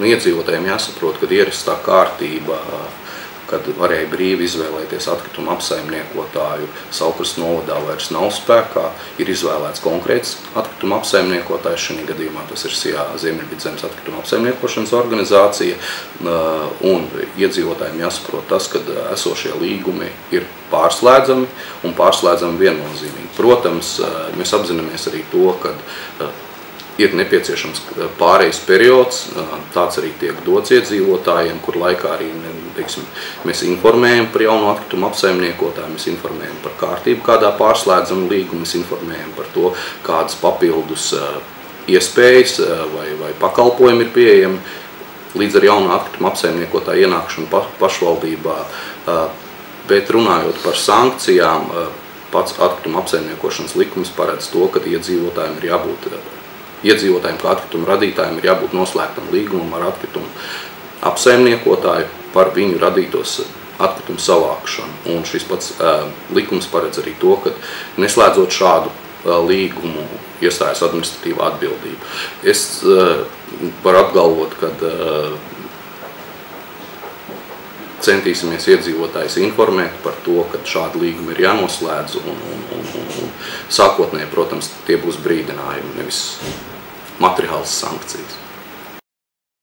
Iedzīvotājiem jāsaprot, ka ierastā kārtība, kad varēja brīvi izvēlēties atkritumu apsaimniekotāju, Saulkrasts novadā vairs nav spēkā, ir izvēlēts konkrēts atkritumu apsaimniekotājs, šajā gadījumā tas ir SIA Ziemeļvidzemes atkrituma apsaimniekošanas organizācija, un iedzīvotājiem jāsaprot tas, ka esošie līgumi ir pārslēdzami un pārslēdzami viennozīmīgi. Protams, mēs apzināmies arī to, ka ir nepieciešams pārejas periods, tāds arī tiek dots iedzīvotājiem, kur laikā arī, teiksim, mēs informējam par jaunu atkritumu apsaimniekotāju, mēs informējam par kārtību, kādā pārslēdzam līgumu, mēs informējam par to, kādas papildus iespējas vai pakalpojumi ir pieejami līdz ar jaunu atkritumu apsaimniekotāju ienākšanu pašvaldībā. Bet runājot par sankcijām, pats atkrituma apsaimniekošanas likums paredz to, ka iedzīvotājiem kā atkritumu radītājiem ir jābūt noslēgtam līgumam ar atkritumu apsaimniekotāju par viņu radītos atkritumu savākšanu. Un šis pats likums paredz arī to, ka neslēdzot šādu līgumu iestājas administratīvā atbildība. Es varu apgalvot, ka centīsimies iedzīvotājus informēt par to, ka šādi līgumi ir jānoslēdz un sākotnēji, protams, tie būs brīdinājumi, nevis materiālas sankcijas.